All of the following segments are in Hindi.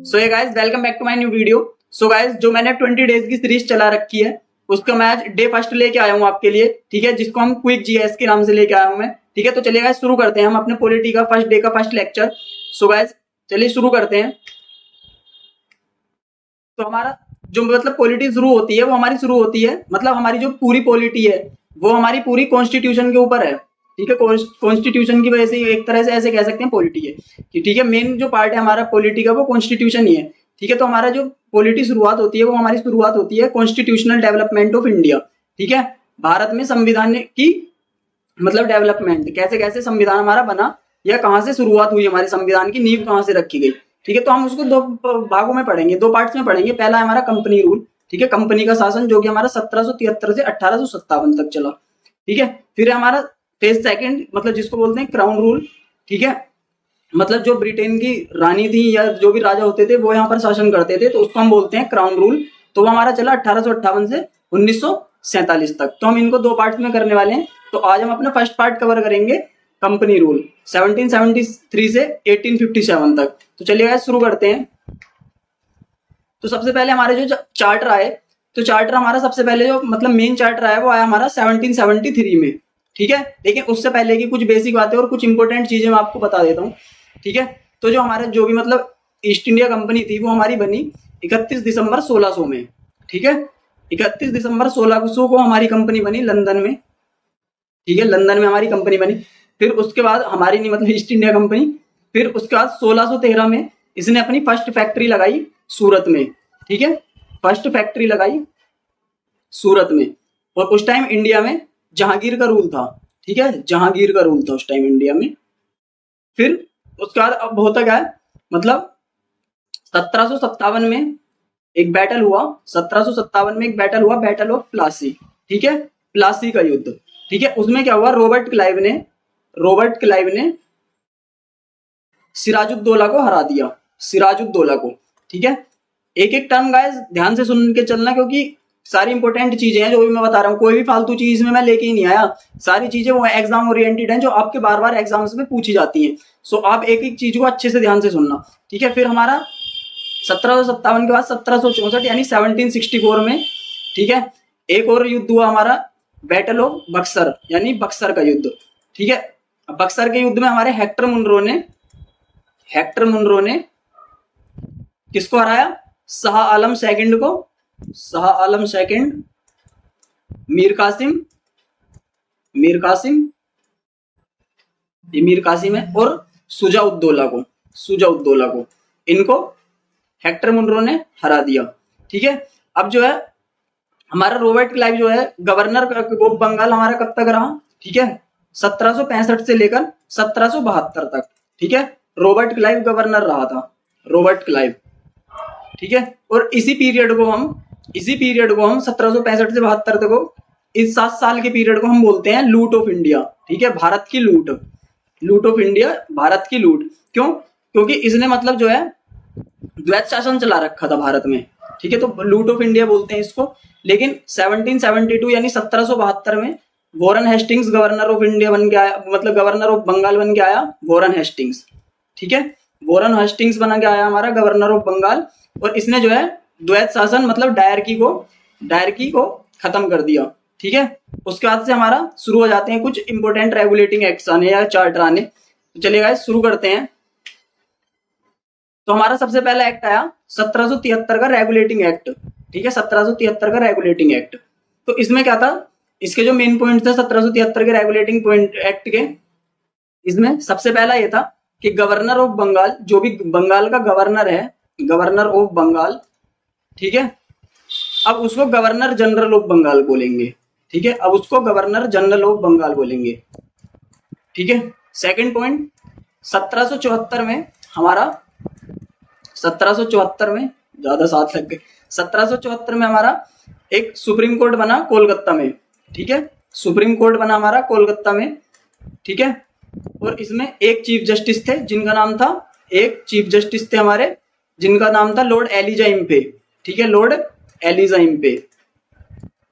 सो ये guys welcome back to my new video. So guys जो मैंने 20 डेज की सीरीज चला रखी है उसका मैं आज डे फर्स्ट लेके आया हूँ आपके लिए, ठीक है, जिसको हम क्विक जीएस के नाम से लेके आया हूँ मैं, ठीक है। तो चलिए गाइस शुरू करते हैं हम अपने पॉलिटी का फर्स्ट डे का फर्स्ट लेक्चर। सो गाइस चलिए शुरू करते हैं। तो हमारा जो मतलब पॉलिटी शुरू होती है वो हमारी शुरू होती है, मतलब हमारी जो पूरी पॉलिटी है वो हमारी पूरी कॉन्स्टिट्यूशन के ऊपर है, ठीक है। कॉन्स्टिट्यूशन की वजह से एक तरह से ऐसे कह सकते हैं पॉलिटी है कि ठीक है, मेन जो पार्ट है हमारा पॉलिटी का वो कॉन्स्टिट्यूशन ही है, ठीक है। तो हमारा जो पॉलिटी शुरुआत होती है वो हमारी शुरुआत होती है कॉन्स्टिट्यूशनल डेवलपमेंट ऑफ इंडिया, ठीक है। भारत में संविधान की मतलब डेवलपमेंट कैसे कैसे संविधान हमारा बना या कहाँ से शुरुआत हुई, हमारे संविधान की नींव कहाँ से रखी गई, ठीक है। तो हम उसको दो भागों में पढ़ेंगे, दो पार्ट्स में पढ़ेंगे। पहला है हमारा कंपनी रूल, ठीक है, कंपनी का शासन जो कि हमारा 1773 से 1857 तक चला, ठीक है। फिर हमारा फेज सेकंड मतलब जिसको बोलते हैं क्राउन रूल, ठीक है, मतलब जो ब्रिटेन की रानी थी या जो भी राजा होते थे वो यहाँ पर शासन करते थे, तो उसको हम बोलते हैं क्राउन रूल। तो वो हमारा चला 1858 से 1947 तक। तो हम इनको दो पार्ट में करने वाले हैं। तो आज हम अपना फर्स्ट पार्ट कवर करेंगे कंपनी रूल 1773 से 1857 तक। तो चलिए गाइस शुरू करते हैं। तो सबसे पहले हमारे जो चार्टर आए, तो चार्टर हमारा सबसे पहले जो मतलब मेन चार्टर आया वो आया हमारा 1773 में, ठीक है। लेकिन उससे पहले की कुछ बेसिक बातें और कुछ इंपॉर्टेंट चीजें मैं आपको बता देता हूँ, ठीक है। तो जो हमारे जो भी मतलब ईस्ट इंडिया कंपनी थी वो हमारी बनी 31 दिसंबर 1600 में, ठीक है। 31 दिसंबर 1600 को हमारी कंपनी बनी लंदन में, ठीक है, लंदन में हमारी कंपनी बनी। फिर उसके बाद हमारी नहीं मतलब ईस्ट इंडिया कंपनी, फिर उसके बाद 1613 में इसने अपनी फर्स्ट फैक्ट्री लगाई सूरत में, ठीक है, फर्स्ट फैक्ट्री लगाई सूरत में। और उस टाइम इंडिया में जहांगीर का रूल था, ठीक है, जहांगीर का रूल था उस टाइम इंडिया में। फिर उसके बाद अब होता क्या है मतलब 1757 में एक बैटल हुआ, 1757 में एक बैटल हुआ, बैटल ऑफ प्लासी, ठीक है, प्लासी का युद्ध, ठीक है। उसमें क्या हुआ, रॉबर्ट क्लाइव ने सिराजुद्दौला को हरा दिया, सिराजुद्दौला को, ठीक है। एक एक टर्म गाइस ध्यान से सुन के चलना, क्योंकि सारी इंपॉर्टेंट चीजें हैं जो भी मैं बता रहा हूँ, कोई भी फालतू चीज इसमें मैं लेके ही नहीं आया। सारी चीजें वो एग्जाम ओरिएंटेड हैं जो आपके बार बार एग्जाम्स में पूछी जाती हैं। सो आप एक एक चीज को अच्छे से ध्यान से सुनना, ठीक है। फिर हमारा 1757 के बाद 1764 यानी 1764 में, ठीक है, एक और युद्ध हुआ हमारा बैटल ऑफ बक्सर यानी बक्सर का युद्ध, ठीक है। बक्सर के युद्ध में हमारे हेक्टर मुनरो ने किसको हराया, शाह आलम सेकंड, मीर कासिम है और सुजाउद्दौला को इनको हेक्टर मुनरो ने हरा दिया, ठीक है। अब जो है हमारा रॉबर्ट क्लाइव जो है गवर्नर ऑफ बंगाल हमारा कब तक रहा, ठीक है, 1765 से लेकर 1772 तक, ठीक है। रॉबर्ट क्लाइव गवर्नर रहा था, रॉबर्ट क्लाइव, ठीक है। और इसी पीरियड को हम 1765 से 72 तक को इस 7 साल के पीरियड को हम बोलते हैं लूट ऑफ इंडिया, ठीक है, भारत की लूट ऑफ इंडिया, भारत की लूट। क्यों, क्योंकि इसने मतलब जो है द्वैत शासन चला रखा था भारत में, ठीक है, तो लूट ऑफ इंडिया बोलते हैं इसको। लेकिन 1772 यानी 1772 में Warren Hastings governor of India बन के आया, मतलब गवर्नर ऑफ बंगाल बन के आया वॉरेन हेस्टिंग्स, ठीक है, वॉरेन हेस्टिंग्स बना के आया हमारा गवर्नर ऑफ बंगाल। और इसने जो है द्वैत शासन मतलब डायरकी को खत्म कर दिया, ठीक है। उसके बाद से हमारा शुरू हो जाते हैं कुछ इंपोर्टेंट रेगुलेटिंग एक्ट्स आने या चार्टर आने। तो चलिए गाइस शुरू करते हैं। तो हमारा सबसे पहला एक्ट आया 1773 का रेगुलेटिंग एक्ट, ठीक है, 1773 का रेगुलेटिंग एक्ट। तो इसमें क्या था, इसके जो मेन पॉइंट थे 1773 के रेगुलेटिंग पॉइंट एक्ट के, इसमें सबसे पहला ये था कि गवर्नर ऑफ बंगाल, जो भी बंगाल का गवर्नर है, गवर्नर ऑफ बंगाल, ठीक है, अब उसको गवर्नर जनरल ऑफ बंगाल बोलेंगे, ठीक है, अब उसको गवर्नर जनरल ऑफ बंगाल बोलेंगे, ठीक है। सेकंड पॉइंट 1774 में हमारा 1774 में ज्यादा साथ लग गए, 1774 में हमारा एक सुप्रीम कोर्ट बना कोलकाता में, ठीक है, सुप्रीम कोर्ट बना हमारा कोलकाता में, ठीक है। और इसमें एक चीफ जस्टिस थे जिनका नाम था, एक चीफ जस्टिस थे हमारे जिनका नाम था लॉर्ड एलिजा इम्पे, ठीक है, लॉर्ड एलिजा इम्पे।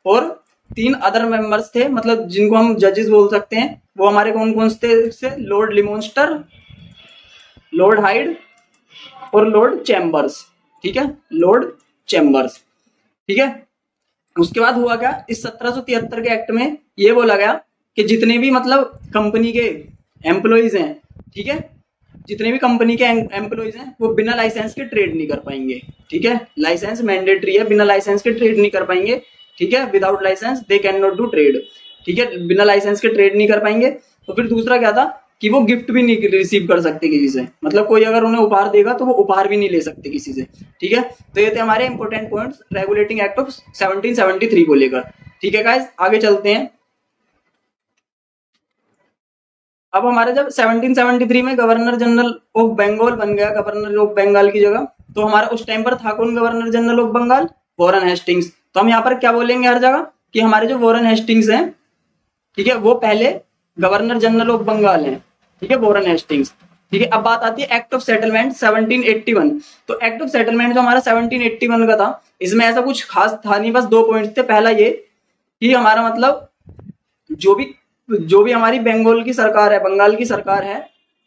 और 3 अदर मेंबर्स थे मतलब जिनको हम जजेस बोल सकते हैं, वो हमारे कौन कौन से थे, लॉर्ड लिमोन्स्टर, लॉर्ड हाइड और लोड चैम्बर्स, ठीक है, लोड चैम्बर्स, ठीक है। उसके बाद हुआ क्या, इस 1773 के एक्ट में ये बोला गया कि जितने भी मतलब कंपनी के एम्प्लॉइज हैं, ठीक है, जितने भी कंपनी के एम्प्लॉइज हैं वो बिना लाइसेंस के ट्रेड नहीं कर पाएंगे, ठीक है। लाइसेंस मैंडेटरी है, बिना लाइसेंस के ट्रेड नहीं कर पाएंगे, ठीक है। Without licence they can not do trade, ठीक है, बिना लाइसेंस के ट्रेड नहीं कर पाएंगे। तो फिर दूसरा क्या था कि वो गिफ्ट भी नहीं रिसीव कर सकते किसी से, मतलब कोई अगर उन्हें उपहार देगा तो वो उपहार भी नहीं ले सकते किसी से, ठीक है। तो ये थे हमारे important points regulating act of 1773 को लेकर, ठीक है गाइस। आगे चलते हैं। अब हमारे जब 1773 में गवर्नर जनरल ऑफ बंगाल बन गया, गवर्नर ऑफ बंगाल की जगह, तो हमारा उस टाइम पर था कौन governor general of Bengal, Warren Hastings. तो हम यहाँ पर क्या बोलेंगे हर जगह कि हमारे जो वॉरेन हेस्टिंग्स हैं, ठीक है, वो पहले गवर्नर जनरल ऑफ बंगाल हैं, ठीक है, वॉरेन हेस्टिंग्स, ठीक है। अब बात आती है एक्ट ऑफ सेटलमेंट 1781। तो एक्ट ऑफ सेटलमेंट जो हमारा 1781 का था, इसमें ऐसा कुछ खास था नहीं, बस 2 पॉइंट थे। पहला ये कि हमारा मतलब जो भी हमारी बंगाल की सरकार है, बंगाल की सरकार है,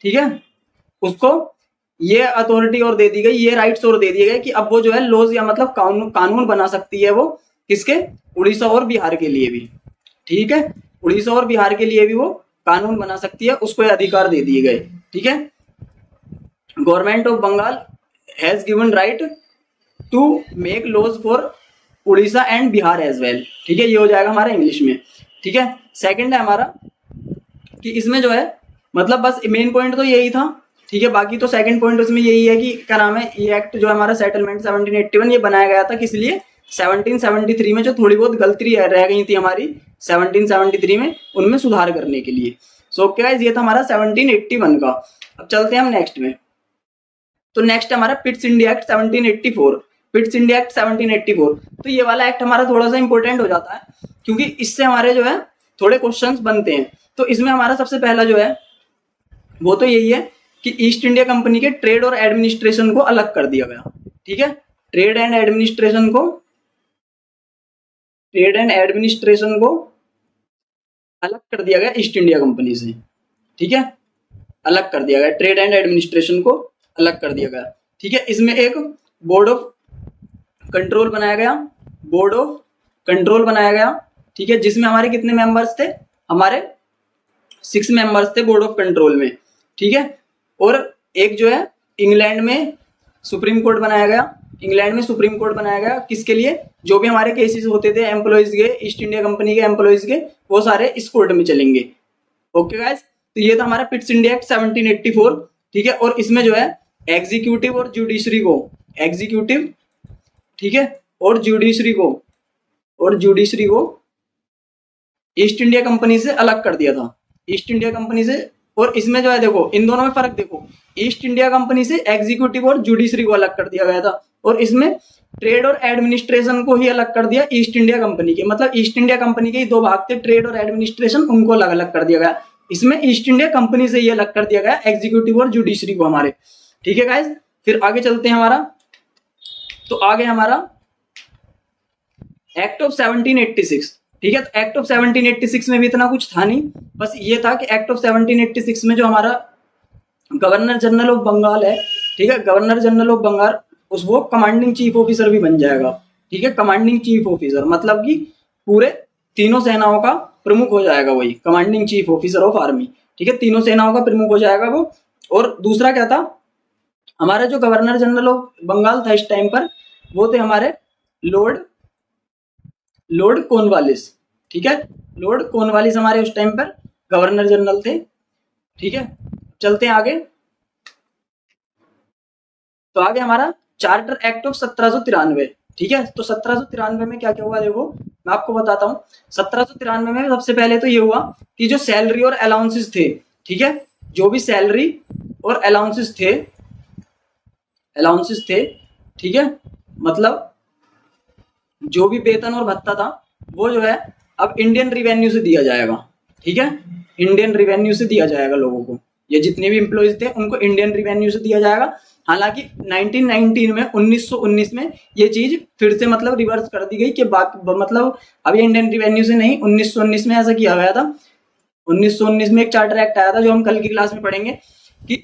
ठीक है, उसको ये अथॉरिटी और दे दी गई, ये राइट्स और दे दिए गए कि अब वो जो है लॉज या मतलब कानून बना सकती है, वो किसके, उड़ीसा और बिहार के लिए भी, ठीक है, उड़ीसा और बिहार के लिए भी वो कानून बना सकती है, उसको ये अधिकार दे दिए गए, ठीक है। Government of Bengal has given right to make laws for Orissa and Bihar as well, ठीक है, ये हो जाएगा हमारा इंग्लिश में, ठीक है। सेकंड है हमारा कि इसमें जो है मतलब बस मेन पॉइंट तो यही था, ठीक है। बाकी तो सेकंड पॉइंट उसमें यही है कि क्या नाम है, ये एक्ट जो हमारा सेटलमेंट 1781 ये बनाया गया था किस लिए, 1773 में जो थोड़ी बहुत गलती रह गई थी हमारी 1773 में, उनमें सुधार करने के लिए। सो ओके गाइस, ये था हमारा 1781 का। अब चलते हैं हम नेक्स्ट में। तो नेक्स्ट हमारा Pitt's India act 1784। Pitt's India act 1784, तो ये वाला एक्ट हमारा थोड़ा सा इंपॉर्टेंट हो जाता है क्योंकि इससे हमारे जो है थोड़े क्वेश्चंस बनते हैं। तो इसमें हमारा सबसे पहला जो है वो तो यही है कि ईस्ट इंडिया कंपनी के ट्रेड और एडमिनिस्ट्रेशन को अलग कर दिया गया, ठीक है। ट्रेड एंड एडमिनिस्ट्रेशन को अलग कर दिया गया ईस्ट इंडिया कंपनी से, ठीक है, अलग कर दिया गया, ट्रेड एंड एडमिनिस्ट्रेशन को अलग कर दिया गया, ठीक है। इसमें एक बोर्ड ऑफ कंट्रोल बनाया गया, बोर्ड ऑफ कंट्रोल बनाया गया, ठीक है, जिसमें हमारे कितने मेंबर्स थे, हमारे 6 मेंबर्स थे बोर्ड ऑफ कंट्रोल में, ठीक है। और एक जो है इंग्लैंड में सुप्रीम कोर्ट बनाया गया, इंग्लैंड में सुप्रीम कोर्ट बनाया गया किसके लिए, जो भी हमारे केसेस होते थे एम्प्लॉइज के, ईस्ट इंडिया कंपनी के एम्प्लॉइज के, वो सारे इस कोर्ट में चलेंगे। ओके गाइस, तो ये था हमारा पिट्स इंडिया एक्ट 1784, ठीक है। और इसमें जो है एग्जीक्यूटिव और जुडिशरी को, एग्जीक्यूटिव, ठीक है, और जुडिशरी को ईस्ट इंडिया कंपनी से अलग कर दिया था, ईस्ट इंडिया कंपनी से। और इसमें जो है देखो, इन दोनों में फर्क देखो, ईस्ट इंडिया कंपनी से एग्जीक्यूटिव और जुडिशरी को अलग कर दिया गया था, और इसमें ट्रेड और एडमिनिस्ट्रेशन को ही अलग कर दिया ईस्ट इंडिया कंपनी के, मतलब ईस्ट इंडिया कंपनी के ही 2 भाग थे, ट्रेड और एडमिनिस्ट्रेशन, उनको अलग अलग कर दिया गया। इसमें ईस्ट इंडिया कंपनी से ही अलग कर दिया गया एग्जीक्यूटिव और जुडिशरी को हमारे, ठीक है गाइज। फिर आगे चलते हैं हमारा, तो आगे हमारा एक्ट ऑफ 1786, ठीक है। तो एक्ट ऑफ 1786 में भी इतना कुछ था नहीं, बस ये था कि एक्ट ऑफ 1786 में जो हमारा गवर्नर जनरल ऑफ बंगाल है, ठीक है, गवर्नर जनरल ऑफ बंगाल वो कमांडिंग चीफ ऑफिसर भी बन जाएगा, ठीक है, कमांडिंग चीफ ऑफिसर, मतलब कि पूरे तीनों सेनाओं का प्रमुख हो जाएगा, वही commanding chief officer of army, ठीक है, तीनों सेनाओं का प्रमुख हो जाएगा वो। और दूसरा क्या था, हमारा जो गवर्नर जनरल ऑफ बंगाल था इस टाइम पर, वो थे हमारे लॉर्ड कॉर्नवालिस, ठीक है, लॉर्ड कॉर्नवालिस हमारे उस टाइम पर गवर्नर जनरल थे, ठीक है। चलते हैं आगे। तो आगे हमारा चार्टर एक्ट ऑफ 1793, ठीक है। तो 1793 में क्या क्या हुआ देखो, मैं आपको बताता हूँ। 1793 में सबसे पहले तो ये हुआ कि जो सैलरी और अलाउंसेस थे, ठीक है, जो भी सैलरी और अलाउंसेस थे, ठीक है, मतलब जो भी वेतन और भत्ता था वो जो है अब इंडियन रिवेन्यू से दिया जाएगा, ठीक है, इंडियन रिवेन्यू से दिया जाएगा लोगों को, ये जितने भी एम्प्लॉइज थे उनको इंडियन रिवेन्यू से दिया जाएगा। हालांकि 1919 में 1919 में ये चीज फिर से मतलब रिवर्स कर दी गई कि मतलब अब ये इंडियन रिवेन्यू से नहीं, 1919 में ऐसा किया गया था। 1919 में एक चार्टर एक्ट आया था जो हम कल की क्लास में पढ़ेंगे कि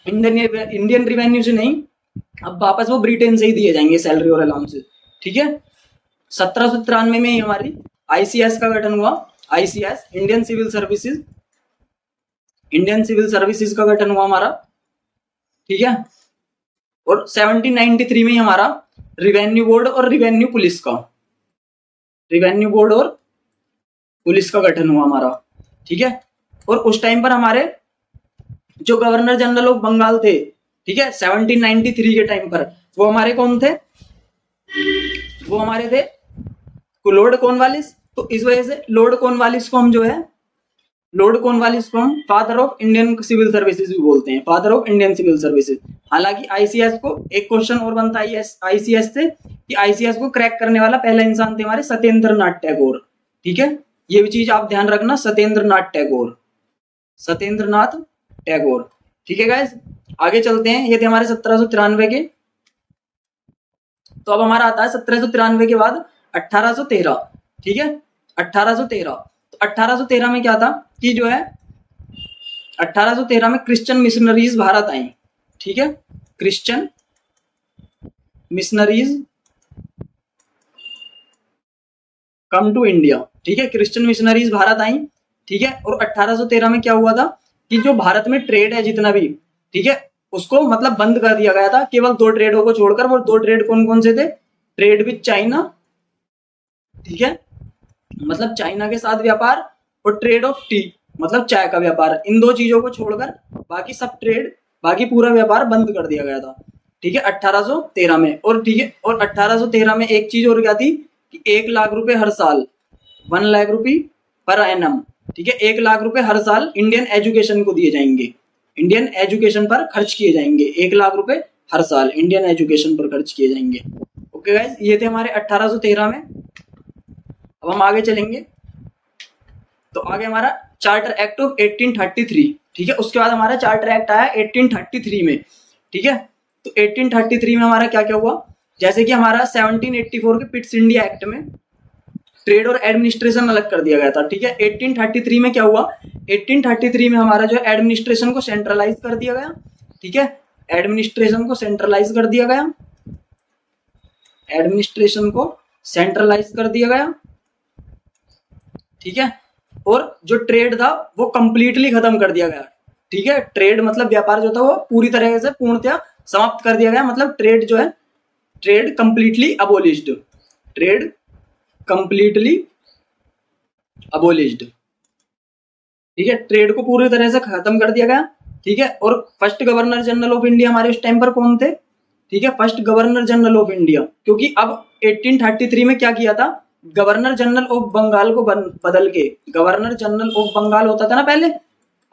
इंडियन रिवेन्यू से नहीं, अब वापस वो ब्रिटेन से ही दिए जाएंगे सैलरी और अलाउंसेस। ठीक है, 1793 में ही हमारी आईसीएस का गठन हुआ। ICS Indian civil services, Indian civil services का गठन हुआ हमारा। ठीक है, और 1793 में ही हमारा रिवेन्यू बोर्ड और रिवेन्यू पुलिस का, रिवेन्यू बोर्ड और पुलिस का गठन हुआ हमारा। ठीक है, और उस टाइम पर हमारे जो गवर्नर जनरल ऑफ बंगाल थे, ठीक है, 1793 के टाइम पर, वो हमारे कौन थे? वो हमारे थे लॉर्ड कॉर्नवालिस। तो इस वजह से लॉर्ड कॉर्नवालिस को हम जो है, लॉर्ड कॉर्नवालिस को हम father of Indian civil services भी बोलते हैं, father of Indian civil services. हालांकि आईसीएस को एक क्वेश्चन और बनता है आईसीएस से कि आईसीएस को क्रैक करने वाला पहला इंसान थे हमारे सत्येंद्र नाथ टैगोर। ठीक है, ये भी चीज आप ध्यान रखना, सत्येंद्र नाथ टैगोर, सत्येंद्र नाथ टैगोर। ठीक है गाइस, आगे चलते हैं। ये थे हमारे 1793 के। तो अब हमारा आता है 1793 के बाद 1813। ठीक है, 1813। तो 1813 में क्या था कि जो है 1813 में क्रिश्चियन मिशनरीज भारत आई। ठीक है, Christian missionaries come to India. ठीक है, क्रिश्चियन मिशनरीज भारत आई। ठीक है, और 1813 में क्या हुआ था कि जो भारत में ट्रेड है जितना भी, ठीक है, उसको मतलब बंद कर दिया गया था। केवल 2 ट्रेडों को छोड़कर। वो 2 ट्रेड कौन कौन से थे? ट्रेड विद चाइना, ठीक है, मतलब चाइना के साथ व्यापार, और ट्रेड ऑफ टी, मतलब चाय का व्यापार। इन 2 चीजों को छोड़कर बाकी सब ट्रेड, बाकी पूरा व्यापार बंद कर दिया गया था। ठीक है, 1813 में। और ठीक है, और 1813 में एक चीज और क्या थी कि 1 लाख रुपए हर साल, 1 लाख रुपए पर एनम, ठीक है, 1 लाख रुपए हर साल इंडियन एजुकेशन को दिए जाएंगे, इंडियन एजुकेशन पर खर्च किए जाएंगे। 1 लाख रुपए हर साल इंडियन एजुकेशन पर खर्च किए जाएंगे। ओके गाइस, ये थे हमारे 1813 में। अब हम आगे चलेंगे। तो आगे हमारा चार्टर एक्ट ऑफ 1833। ठीक है, उसके बाद हमारा चार्टर एक्ट आया 1833 में। ठीक है, तो 1833 में हमारा क्या क्या हुआ? जैसे कि हमारा 1784 के पिट्स इंडिया एक्ट में ट्रेड और एडमिनिस्ट्रेशन अलग कर दिया गया था। ठीक है, 1833 में क्या हुआ? 1833 में हमारा जो एडमिनिस्ट्रेशन को सेंट्रलाइज कर दिया गया। ठीक है, एडमिनिस्ट्रेशन को सेंट्रलाइज कर दिया गया, एडमिनिस्ट्रेशन को सेंट्रलाइज कर दिया गया। ठीक है, और जो ट्रेड था वो कंप्लीटली खत्म कर दिया गया। ठीक है, ट्रेड मतलब व्यापार जो था वो पूरी तरह से पूर्णतया समाप्त कर दिया गया। मतलब ट्रेड जो है, trade completely abolished, trade completely abolished. ठीक है, ट्रेड को पूरी तरह से खत्म कर दिया गया। ठीक है, और first governor general of India हमारे उस टाइम पर कौन थे? ठीक है, first governor general of India. क्योंकि अब 1833 में क्या किया था, गवर्नर जनरल ऑफ बंगाल को बदल के, गवर्नर जनरल ऑफ बंगाल होता था ना पहले,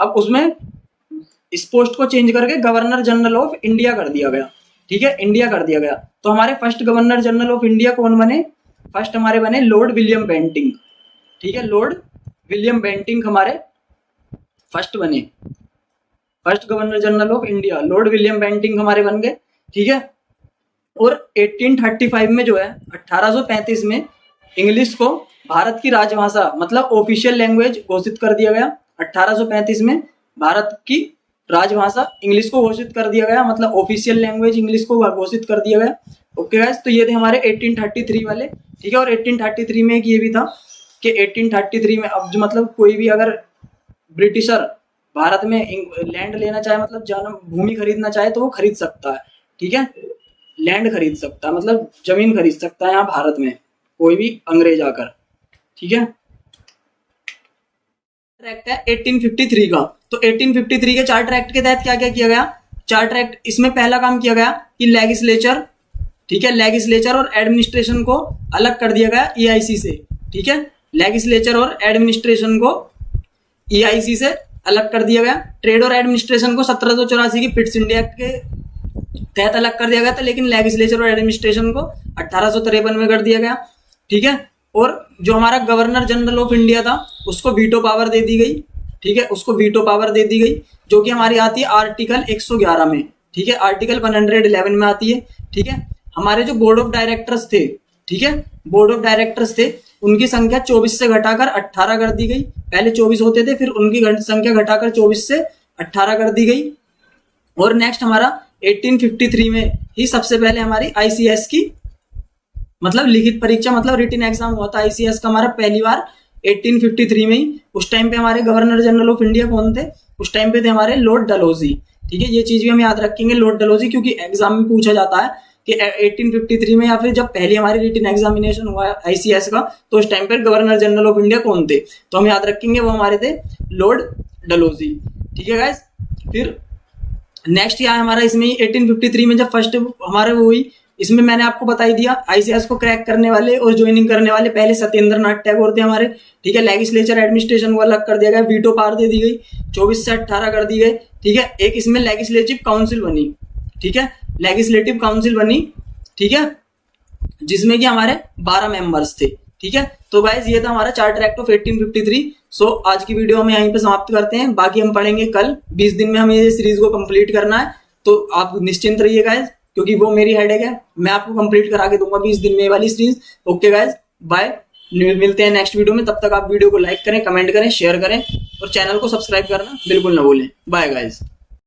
अब उसमें इस पोस्ट को चेंज करके गवर्नर जनरल ऑफ इंडिया कर दिया गया। ठीक है, इंडिया कर दिया गया। तो हमारे first governor general of India कौन बने? फर्स्ट हमारे बने लॉर्ड विलियम बेंटिंग। ठीक है, लॉर्ड विलियम बेंटिंग हमारे फर्स्ट बने, first governor general of India Lord William Bentinck हमारे बन गए। ठीक है, और 1835 में जो है, 1835 में इंग्लिश को भारत की राजभाषा मतलब ऑफिशियल लैंग्वेज घोषित कर दिया गया। 1835 में भारत की राजभाषा इंग्लिश को घोषित कर दिया गया, मतलब ऑफिशियल लैंग्वेज इंग्लिश को घोषित कर दिया गया। ओके गाइस, तो ये थे हमारे 1833 वाले। ठीक है, और 1833 में एक ये भी था कि 1833 में अब जो मतलब कोई भी अगर ब्रिटिशर भारत में लैंड लेना चाहे, मतलब भूमि खरीदना चाहे तो वो खरीद सकता है। ठीक है, लैंड खरीद सकता है, मतलब जमीन खरीद सकता है यहाँ भारत में कोई भी अंग्रेज आकर। ठीक है, एक्ट है 1853 का। तो 1853 के चार्टर एक्ट के तहत क्या क्या किया गया? चार्टर एक्ट, इसमें पहला काम किया गया कि लेजिस्लेचर, ठीक है, लेजिस्लेचर और एडमिनिस्ट्रेशन को अलग कर दिया गया ईआईसी से। ठीक है, लेजिस्लेचर और एडमिनिस्ट्रेशन को ईआईसी से अलग कर दिया गया। ट्रेड और एडमिनिस्ट्रेशन को 1784 की पिट्स इंडिया एक्ट के तहत अलग कर दिया गया था, लेकिन लेजिस्लेचर और एडमिनिस्ट्रेशन को 1853 में कर दिया गया। ठीक है, और जो हमारा गवर्नर जनरल ऑफ इंडिया था उसको वीटो पावर दे दी गई। ठीक है, उसको वीटो पावर दे दी गई, जो कि हमारी आती है आर्टिकल 111 में। ठीक है, आर्टिकल 111 में आती है। ठीक है, हमारे जो बोर्ड ऑफ डायरेक्टर्स थे, ठीक है, बोर्ड ऑफ डायरेक्टर्स थे, उनकी संख्या 24 से घटाकर 18 कर दी गई। पहले 24 होते थे, फिर उनकी संख्या घटाकर 24 से 18 कर दी गई। और नेक्स्ट हमारा 1853 में ही सबसे पहले हमारी आईसीएस की मतलब लिखित परीक्षा मतलब रिटन एग्जाम हुआ था आईसीएस का हमारा पहली बार 1853 में ही। उस टाइम पे हमारे गवर्नर जनरल ऑफ इंडिया कौन थे? उस टाइम पे थे हमारे लॉर्ड डलहौजी। ठीक है, ये चीज भी हम याद रखेंगे, लॉर्ड डलहौजी, क्योंकि एग्जाम में पूछा जाता है कि 1853 में या फिर जब पहली हमारी रिटन एग्जामिनेशन हुआ आईसीएस का तो उस टाइम पर गवर्नर जनरल ऑफ इंडिया कौन थे? तो हम याद रखेंगे वो हमारे थे लॉर्ड डलहौजी। ठीक है गाइस, फिर नेक्स्ट यहाँ हमारा इसमें 1853 में जब फर्स्ट हमारे वो हुई, इसमें मैंने आपको बता ही दिया आईसीएस को क्रैक करने वाले और ज्वाइनिंग करने वाले पहले सत्येंद्र नाथ टैगोर थे हमारे। ठीक है, लेजिस्लेचर एडमिनिस्ट्रेशन को अलग कर दिया गया, वीटो पावर दे दी गई, 24 से 18 कर दी गई। ठीक है, एक इसमें लेजिस्लेटिव काउंसिल बनी। ठीक है, लेजिस्लेटिव काउंसिल बनी। ठीक है, जिसमें कि हमारे 12 मेंबर्स थे। ठीक है, तो गाइस ये था हमारा चार्टर एक्ट ऑफ 1853। सो आज की वीडियो हम यहीं पे समाप्त करते हैं, बाकी हम पढ़ेंगे कल। 20 दिन में हमें ये सीरीज को कंप्लीट करना है, तो आप निश्चिंत रहिए गाइस, क्योंकि वो मेरी हेडेक है, मैं आपको कंप्लीट करा के दूंगा 20 दिन में वाली सीरीज। ओके गाइस, बाय, मिलते हैं नेक्स्ट वीडियो में। तब तक आप वीडियो को लाइक करें, कमेंट करें, शेयर करें और चैनल को सब्सक्राइब करना बिल्कुल ना भूलें। Bye guys.